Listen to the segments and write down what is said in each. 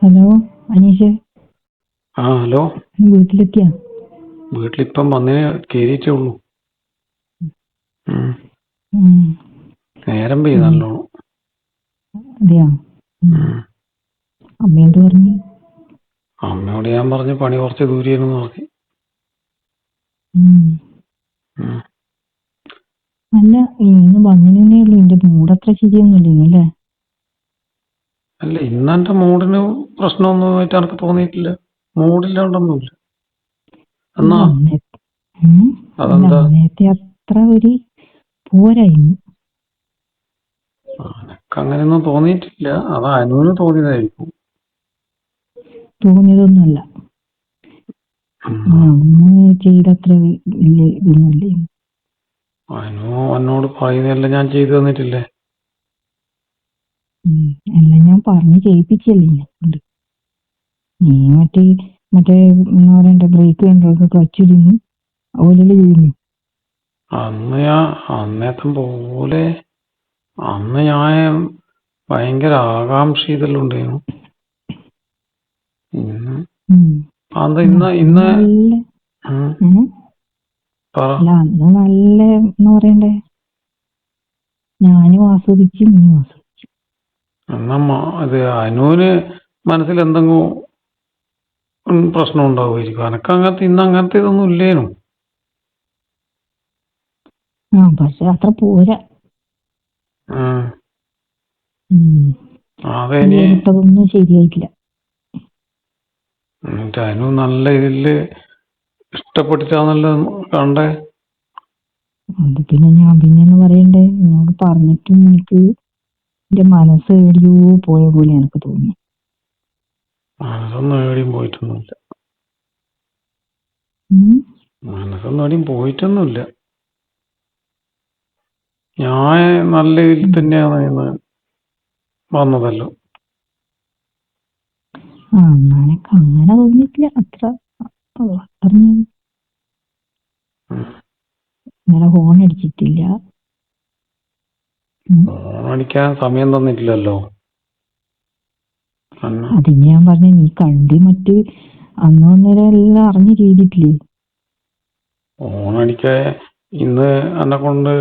Hello അനീഷേ, hello. നീ വീട്ടിലെത്തിയാ? വീട്ടിലിപ്പം വന്നേ കേറിയിട്ടേ ഉള്ളൂ. ഉം. ഉം. നേരം പെയ്യും ഉം. നല്ലോണം. അതെയാ? ഉം. അമ്മ എന്ത് പറഞ്ഞു? അമ്മയോട് ഞാൻ പറഞ്ഞു പണി കുറച്ച് ദൂരെയാണെന്ന് പറഞ്ഞു. ഉം. ഉം. അല്ല, ഇന്ന് വന്നിനേ ഉള്ളൂ. എന്റെ മൂടത്ര ശരിയൊന്നുമില്ല അല്ലേ? അല്ല, ഇന്നെന്റെ മൂഡിന് പ്രശ്നമൊന്നുമായിട്ട് എനിക്ക് തോന്നിയിട്ടില്ല. മൂഡില്ലാണ്ടൊന്നുമില്ല. അല്ല, എന്നാ അതെന്താ? അന്നേരത്തെ അത്ര ഒരു പോരായിരുന്നു. എനക്ക് അങ്ങനെയൊന്നും തോന്നിയിട്ടില്ല. അത് അനുവിന് തോന്നിയതായിരിക്കും. തോന്നിയതൊന്നുമല്ല. ഉം. അന്ന് ചെയ്തത്ര വലിയ ഇതൊന്നുമില്ല. അനു എന്നോട് പറയുന്നതെല്ലാം ഞാൻ ചെയ്തു തന്നിട്ടില്ലേ? എല്ലാം ഞാൻ പറഞ്ഞ് ചെയ്യിപ്പിച്ചല്ലേ എന്നെ കൊണ്ട്. നീ മറ്റേ എന്താ പറയണ്ട, ബ്രേക്ക് കണ്ടൊക്കെ ക്ലച്ചിലിന്ന് അതുപോലെ ചെയ്യുന്നു. അന്നേത്തം പോലെ അന്ന് ഞാൻ ഭയങ്കര ആകാംക്ഷ ഇതെല്ലാം ഉണ്ടായിരുന്നു. അന്ന് ഇന്ന് നല്ല പറ. അല്ല, അന്ന് നല്ല എന്താ പറയണ്ടേ, ഞാനും ആസ്വദിച്ച് നീ ആസ്വദിച്ചു. എന്നാ ഇത് അനുവിന് മനസ്സിൽ എന്തെങ്കിലും പ്രശ്നം ഉണ്ടാവുമായിരിക്കും. എനക്ക് ഇന്ന് അങ്ങനത്തെ ഇതൊന്നും ഇല്ലേനു. പക്ഷെ അത്ര പോരാ. അതെനി ഇട്ടതൊന്നും ശരിയായിട്ടില്ല. അനു നല്ല ഇതില് ഇഷ്ടപ്പെട്ടിട്ടാണല്ലോ കണ്ടേ. അത് പിന്നെ ഞാൻ പിന്നെന്ന് പറയണ്ടേ, എന്നോട് പറഞ്ഞിട്ടും എനിക്ക് എന്റെ മനസ്സ് എവിടെയോ പോയ പോലെ എനിക്ക് തോന്നി. മനസ്സൊന്നും എവിടെയും പോയിട്ടൊന്നുമില്ല. മനസ്സൊന്നും എവിടെയും പോയിട്ടൊന്നുമില്ല. ഞാൻ നല്ല ഇതിൽ തന്നെയാണ് ഇന്ന് വന്നതല്ലോ. എനിക്ക് അങ്ങനെ തോന്നിയിട്ടില്ല അത്ര. പറഞ്ഞു ഇന്നലെ ഹോൺ അടിച്ചിട്ടില്ല. ഹോൺ അടിക്കാൻ സമയം തന്നിട്ടില്ലല്ലോ. അതിന് ഞാൻ പറഞ്ഞു, നീ കണ്ട് മറ്റ് അന്നേരം എല്ലാം അറിഞ്ഞ് ചെയ്തിട്ടില്ലേ? ഓണടിക്കാൻ ഇന്ന് എന്നെ കൊണ്ട്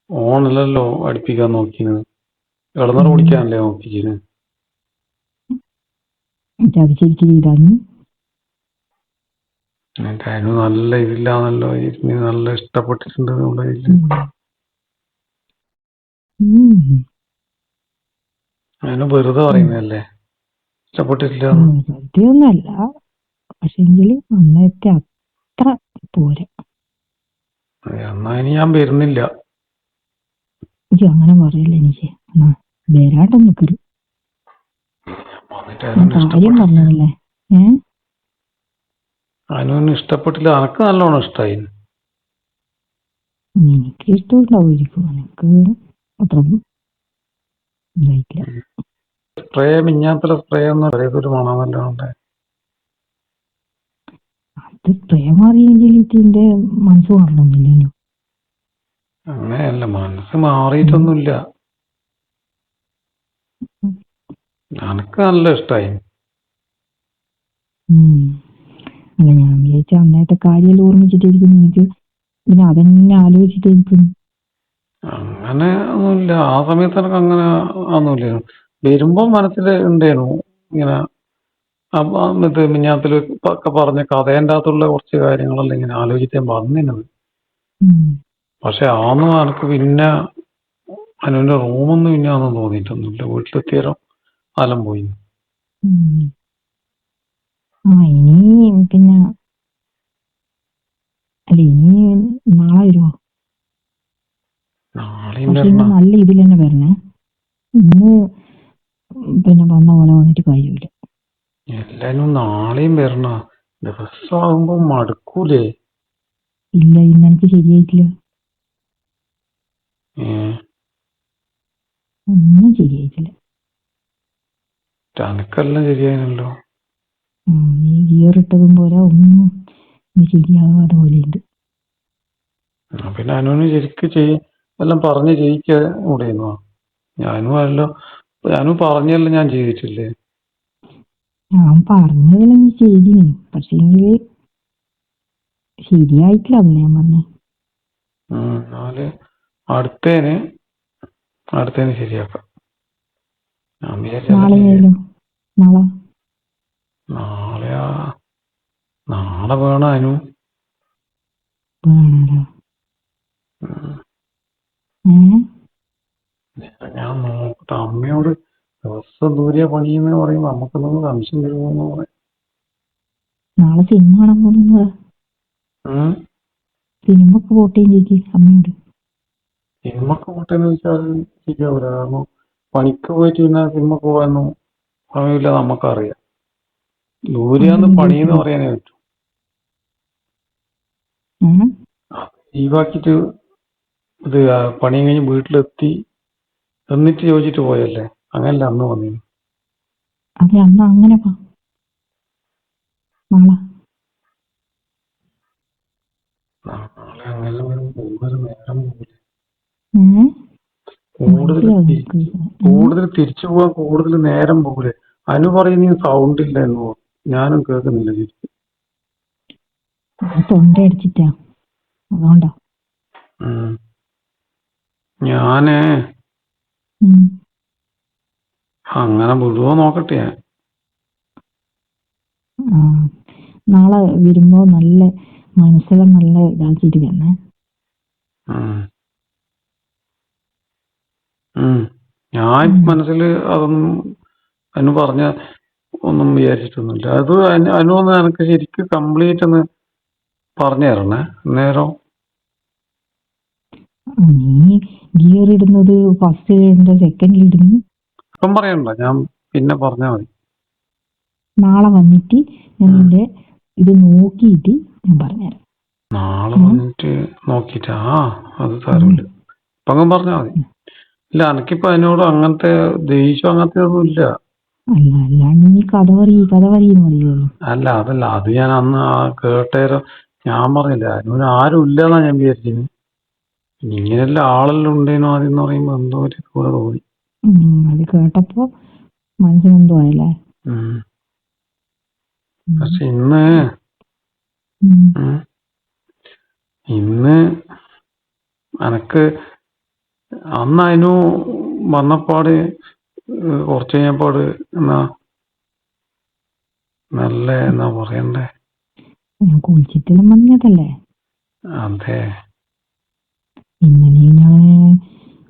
ഓണല്ലല്ലോ അടുപ്പിക്കാൻ നോക്കിയത്, കിടന്നറ ഓടിക്കാനല്ലേ നോക്കിയത്. അത് ശരിക്കും ചെയ്താഞ്ഞു. അതിന് നല്ല ഇതില്ലാന്നല്ലോ, നല്ല ഇഷ്ടപ്പെട്ടിട്ടുണ്ട് നമ്മുടെ ഇതില്. അതിന് വെറുതെ പറയുന്നതല്ലേ, ഇഷ്ടപ്പെട്ടിട്ടില്ല. വെറുതെയൊന്നല്ല, പക്ഷെങ്കില് അന്നത്തെ അത്ര പോരാ. എന്നാ ഇനി ഞാൻ വരുന്നില്ല. അങ്ങനെ പറയില്ല എനിക്ക്. വരാണ്ട് നിക്കരു. കാര്യം പറഞ്ഞതല്ലേ. അനുവിന് ഇഷ്ടപ്പെട്ടില്ല, എനക്ക് നല്ലോണം ഇഷ്ടായി. എനിക്ക് ഇഷ്ടമുണ്ടാവുമായിരിക്കും, എനിക്ക് അത്ര ഇതായിട്ടില്ല. സ്പ്രേ മിഞ്ഞാത്തല സ്പ്രേ ഒന്നും ഏതൊരു മണമല്ലോ ഉണ്ട്. അത് സ്പ്രേ മാറിയെങ്കിൽ ഇതിന്റെ മനസ്സ് മാറണമെന്നില്ലല്ലോ. അങ്ങനെയല്ല, മനസ്സ് മാറിയിട്ടൊന്നുമില്ല. എനക്ക് നല്ല ഇഷ്ടായി. അല്ല, ഞാൻ വിചാരിച്ച അന്നത്തെ കാര്യം ഓർമ്മിച്ചിട്ടായിരിക്കും എനിക്ക്, പിന്നെ അതന്നെ ആലോചിച്ചിട്ടായിരിക്കും. അങ്ങനെ ഒന്നുമില്ല, ആ സമയത്ത് എനിക്ക് അങ്ങനെ ഒന്നുമില്ല. വരുമ്പോ മനസ്സിൽ ഉണ്ടേനു ഇങ്ങനെ ഇത് മിഞ്ഞാത്തില് ഒക്കെ പറഞ്ഞ കഥേൻ്റെ അകത്തുള്ള കുറച്ച് കാര്യങ്ങളെല്ലാം ഇങ്ങനെ ആലോചിക്കാൻ വന്നിരുന്നത്. പക്ഷെ ആന്നും എനിക്ക് പിന്നെ അനുവിന്റെ റൂമൊന്നും പിന്നെ ഒന്നും തോന്നിയിട്ടൊന്നുമില്ല. വീട്ടിലെത്തിയാലും കാലം പോയി. ഇനി പിന്നെ അല്ല, ഇനി നാളെ വരുമോ? പക്ഷെ ഇന്ന് നല്ല ഇതിൽ തന്നെ വരണേ. ഇന്ന് പിന്നെ വന്ന പോലെ വന്നിട്ട് കാര്യമില്ല. എല്ലാരും നാളെയും വരണ, ദിവസമാകുമ്പോ മടുക്കൂലേ? ഇല്ല, ഇന്ന് എനിക്ക് ശരിയായിട്ടില്ല. ഒന്നും ശരിയായിട്ടില്ല. എനക്കെല്ലാം ശരിയായല്ലോ. നീ ഗിയർ ഇട്ടതും പോലെ ഒന്നും ശരിയാകാതെ പോലെയുണ്ട്. പിന്നെ അനുവിന് ശരിക്ക് എല്ലാം പറഞ്ഞ് ചെയ്യിക്ക കൂടെയുന്നോ? ഞാനും പറഞ്ഞല്ലോ, ഞാൻ ചെയ്തിട്ടില്ലേ? ഞാൻ പറഞ്ഞതെല്ലാം നീ ചെയ്തിനി, പക്ഷേങ്കില് ശരിയായിട്ടില്ല. അന്ന് ഞാൻ പറഞ്ഞേ എന്നാല് അടുത്തേന് അടുത്തേന് ശരിയാക്കാം. ഞാൻ നാളെ വിചാരിച്ചല്ലേ ആയാലും നാളെ നാളെയാ, നാളെ വേണു. വേണല്ലോ. ഉം. ഏ ഞാൻ നോക്കട്ടെ അമ്മയോട്. ദിവസം ദൂരെയാ പണിയെന്ന് പറയുമ്പോ നമുക്കൊന്നും സംശയം വരുമോന്ന് പറയാം. നാളെ സിനിമ കാണാൻ പോകുന്നത്. സിനിമക്ക് പോട്ടേയും ചേച്ചി അമ്മയോട്. സിനിമക്ക് പോട്ടെന്ന് വെച്ചാൽ ശരിയാവില്ല. കാരണം പണിക്ക് പോയിട്ട് പിന്നെ സിനിമക്ക് പോകാനൊന്നും സമയമില്ല, നമുക്കറിയാം. ദൂരെയാന്ന് അങ്ങനെ പണിയെന്ന് ചോദിച്ചില്ലേ? പറയാനേ പറ്റൂ. ഏ ലീവാക്കിട്ട് ഇത് പണി കഴിഞ്ഞ് വീട്ടിലെത്തി എന്നിട്ട് ചോദിച്ചിട്ട് പോയല്ലേ. അങ്ങനല്ല അന്ന് വന്നിന്. അതെ, അന്ന് അങ്ങനെ നാളെ നാളെ അങ്ങനെ കൂടുതൽ നേരം പോകില്ല. ഏ കൂടുതൽ മനസ്സിലാവും എനിക്ക്. കൂടുതൽ തിരിച്ചു പോകാൻ കൂടുതൽ നേരം പോകൂലേ. അനു പറയുന്ന സൗണ്ട് ഇല്ല എന്നോ, ഞാനും കേൾക്കുന്നില്ല ശരിക്കും. തൊണ്ട അടിച്ചിട്ടാ, അതുകൊണ്ടാ. ഉം. ഞാന് ഉം. അങ്ങനെ വിടുവോ നോക്കട്ടെ ഞാൻ. ആ നാളെ വരുമ്പോ നല്ല മനസ്സിലും നല്ല ഇതാക്കിയിട്ട് വരണേ. ഉം. ഞാൻ മനസ്സിൽ അതൊന്നും അനു പറഞ്ഞ ഒന്നും വിചാരിച്ചിട്ടൊന്നുമില്ല. അത് അനു ഒന്ന് എനിക്ക് ശരിക്കും കംപ്ലീറ്റ് ഒന്ന് പറഞ്ഞു തരണേ നേരം. നീ ഗിയർ ഇടുന്നത് ഫസ്റ്റ് ഇടുന്ന സെക്കൻഡിൽ ഇടുന്നു. ഇപ്പം പറയണ്ട, ഞാൻ പിന്നെ പറഞ്ഞാൽ മതി. നാളെ വന്നിട്ട് ഞാൻ നിന്റെ ഇത് നോക്കിയിട്ട് ഞാൻ പറഞ്ഞുതരാം. നാളെ വന്നിട്ട് നോക്കിട്ടാ അത് സാരമില്ല. ഇപ്പൊ അങ്ങ് പറഞ്ഞാൽ മതി. ഇല്ല എനിക്കിപ്പോ അതിനോട് അങ്ങനത്തെ ദേഷ്യം അങ്ങനത്തെ ഒന്നും ഇല്ല. അല്ല അല്ലാണ്ട് നീ കഥ പറയെന്ന് പറയുമല്ലോ. അല്ല അതല്ല, അത് ഞാൻ അന്ന് കേട്ടേരം ഞാൻ പറഞ്ഞില്ല അനുവിന് ആരും ഇല്ലെന്നാ ഞാൻ വിചാരിച്ചിന്. ഇങ്ങനെല്ലാം ആളെല്ലാം ഉണ്ടേനോ ആദ്യം എന്ന് പറയുമ്പോ എന്തോ ഒരു പോലെ തോന്നി. അത് കേട്ടപ്പോ മനസ്സിനെന്തോ ആയല്ലേ. പക്ഷെ ഇന്ന് എനക്ക് അന്ന് അതിനു വന്നപ്പാട് കുറച്ച് കഴിഞ്ഞപ്പാട് നല്ല എന്നാ പറയണ്ടേ, ഞാൻ കുളിച്ചിട്ടെല്ലാം വന്നതല്ലേ. അതെ ഇന്നലെ ഞാൻ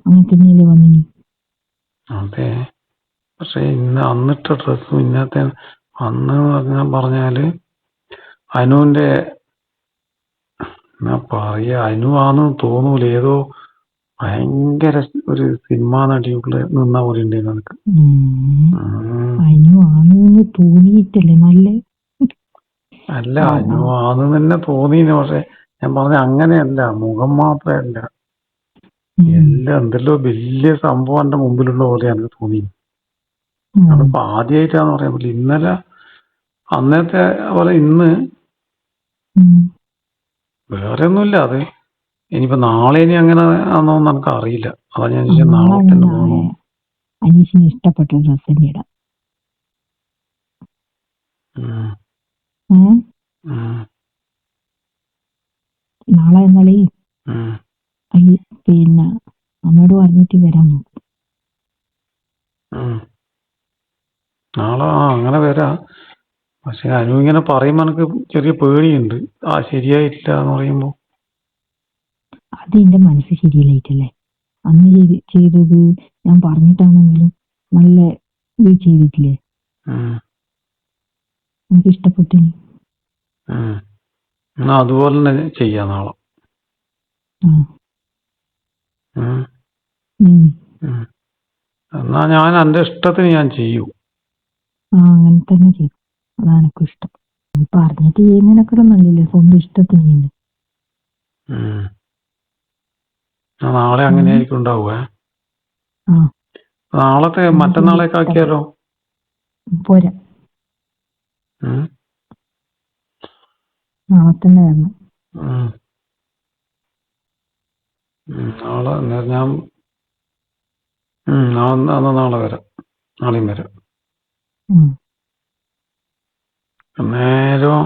അങ്ങനെ തന്നെയല്ലേ വന്നിനി. അതെ. പക്ഷെ ഇന്ന് അന്നിട്ട ഡ്രസ്സും ഇന്നത്തെ അന്ന് പറഞ്ഞാല് അനുവിന്റെ എന്നാ പറയാ, അനു ആന്ന് തോന്നൂല. ഏതോ ഭയങ്കര ഒരു സിനിമാ നടിയുള്ള നിന്ന പോലെ ഉണ്ടായിരുന്നു എനിക്ക്. അനു ആന്ന് തോന്നിയിട്ടല്ലേ നല്ല. അല്ല അനു ആന്ന് തന്നെ തോന്നീന്. പക്ഷെ ഞാൻ പറഞ്ഞ അങ്ങനെയല്ല, മുഖം മാത്രമല്ല, എല്ലാം എന്തെല്ലോ വലിയ സംഭവം എന്റെ മുമ്പിലുള്ള പോലെ എനിക്ക് തോന്നി. അതിപ്പോ ആദ്യമായിട്ടാന്ന് പറയാൻ പറ്റില്ല. ഇന്നലെ അന്നത്തെ പോലെ ഇന്ന് വേറെ ഒന്നുമില്ല. അത് ഇനിയിപ്പോ നാളെ ഇനി അങ്ങനെ ആണോന്ന് എനിക്ക് അറിയില്ല. അതാ ഞാൻ നാളെ തന്നെ തോന്നുന്നു. അനീഷിന് ഇഷ്ടപ്പെട്ട ഡ്രസ് തന്നെ ഇടാം. നാളെ എന്നാലേ പിന്നെ അമ്മയോട് പറഞ്ഞിട്ട് വരാൻ നോക്കും. നാളെ അങ്ങനെ വരാം. പക്ഷെ അനു ഇങ്ങനെ പറയുമ്പോ എനിക്ക് ചെറിയ പേടിയുണ്ട്. ശരിയായിട്ടില്ല എന്ന് പറയുമ്പോ. അത് എന്റെ മനസ്സ് ശരിയല്ലായിട്ടല്ലേ. അന്ന് ചെയ്തത് ഞാൻ പറഞ്ഞിട്ടാണെങ്കിലും നല്ല ഇത് ചെയ്തിട്ടില്ലേ, എനിക്ക് ഇഷ്ടപ്പെട്ടിനി. എന്നാ അതുപോലെ തന്നെ ചെയ്യാം നാളെ. എന്നാ ഞാൻ എന്റെ ഇഷ്ടത്തിന് ഞാൻ ചെയ്യൂ. അങ്ങനെ തന്നെ ചെയ്യും. അതാണ് എനിക്ക് ഇഷ്ടം. പറഞ്ഞിട്ട് ചെയ്യുന്നതിനൊക്കെ നല്ലല്ലേ സ്വന്തം ഇഷ്ടത്തിന് ചെയ്യുന്നത്. നാളെ അങ്ങനെ ആയിരിക്കും ഉണ്ടാവുക. നാളത്തെ മറ്റന്നാളേക്ക് ആക്കിയാലോ? പോരാ, നാളെ തന്നെ വരണം. നാളെ ഞാൻ നാളെ വരാം. നാളെയും വരാം. നേരം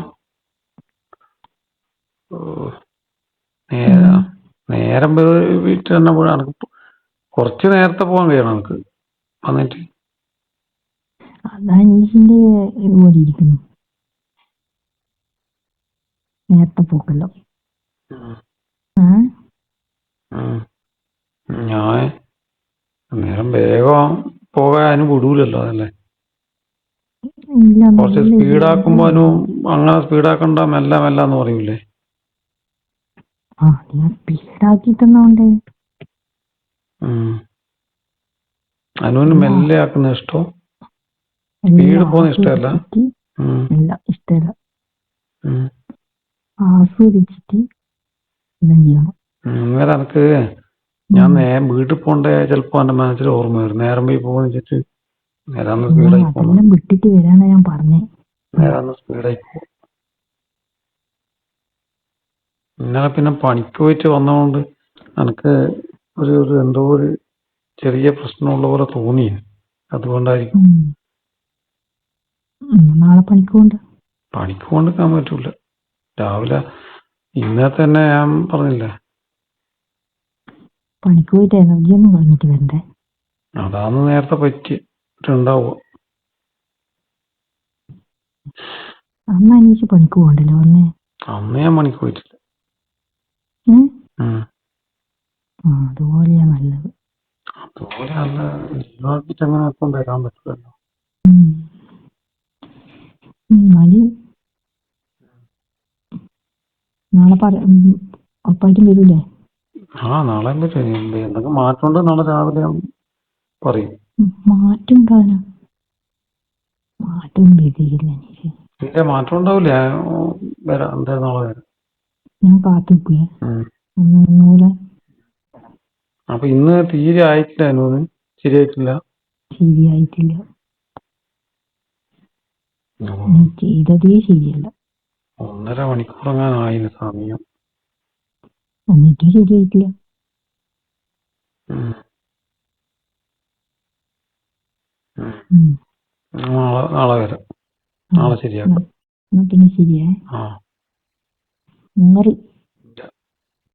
നേരം നേരം വീട്ടിൽ തന്നെ പോയി എനിക്ക് കുറച്ച് നേരത്തെ പോകാൻ കഴിയണം എനിക്ക് വന്നിട്ട്. അത് അനീഷിന്റെ ഇതുപോലെ ഇരിക്കുന്നു, നേരത്തെ പോക്കല്ലോ. ഞാൻ നേരം വേഗം പോകാനും വിടൂലല്ലോ, അതല്ലേ. ഇല്ല, കുറച്ച് സ്പീഡാക്കുമ്പോ അങ്ങനെ സ്പീഡാക്കണ്ട, മെല്ലെ മെല്ലാന്ന് പറയൂലേ. ആ ഞാൻ സ്പീഡാക്കിട്ടെന്നോണ്ടേ. അനുവിന് മെല്ലെ ആക്കുന്ന ഇഷ്ടം, സ്പീഡ് പോകുന്ന ഇഷ്ടമല്ല. ഇല്ല, ഇഷ്ടമല്ല. ആസ്വദിച്ചിട്ട് എല്ലാം ചെയ്യണം. അന്നേരം എനിക്ക് ഞാൻ വീട്ടിൽ പോണ്ടേ ചിലപ്പോ എന്റെ മനസ്സിൽ ഓർമ്മ വരും, നേരം പോയി പോകുന്ന വെച്ചിട്ട് നേരാന്ന് സ്പീഡായി പോകും. അതെല്ലാം വിട്ടിട്ട് വരാനാ ഞാൻ പറഞ്ഞേ. നേരാന്ന് സ്പീഡായി പോകും. ഇന്നലെ പിന്നെ പണിക്ക് പോയിട്ട് വന്നതുകൊണ്ട് എനിക്ക് ഒരു എന്തോ ഒരു ചെറിയ പ്രശ്നമുള്ള പോലെ തോന്നി, അതുകൊണ്ടായിരിക്കും. നാളെ പണിക്ക് കൊണ്ടിരിക്കാൻ പറ്റൂല. രാവിലെ ഇന്നലെ തന്നെ ഞാൻ പറഞ്ഞില്ലേ, പണിക്ക് പോയിട്ട് എനർജി ഒന്നും കളഞ്ഞിട്ട് വരണ്ടേ. അതാന്ന് നേരത്തെ പറ്റിട്ടുണ്ടാവുക. അന്ന് അനീഷ് പണിക്ക് പോകണ്ടല്ലോ വന്നേ. അന്ന് ഞാൻ പണിക്ക് പോയിട്ടില്ല. അതുപോലെയാ നല്ലത്. അതുപോലെ അല്ല, ലീവാക്കിട്ട് അങ്ങനെ എപ്പം വരാൻ പറ്റില്ലല്ലോ. നാളെ ഉറപ്പായിട്ടും വരൂലേ? നാളെ വരും. എന്തെങ്കിലും മാറ്റമുണ്ട് നാളെ രാവിലെ പറയും. മാറ്റം ഉണ്ടാവാനാ? മാറ്റം വരില്ല. ഇല്ല, മാറ്റം ഉണ്ടാവില്ല. വരാം, എന്തായാലും നാളെ വരാം. ഞാൻ കാത്തിരിക്കേ ഒന്നുപോലെ. അപ്പൊ ഇന്ന് തീരെ ആയിട്ടില്ല, അനുവിന് ശരിയായിട്ടില്ല. ചെയ്തതേ ശരിയല്ല. 1.5 മണിക്കൂർ അങ്ങനെ ആയില്ല സമയം, എന്നിട്ടും ശരിയായിട്ടില്ല. നാളെ വരാം. നാളെ ശരിയാക്കാം. പിന്നെ ശരിയാ.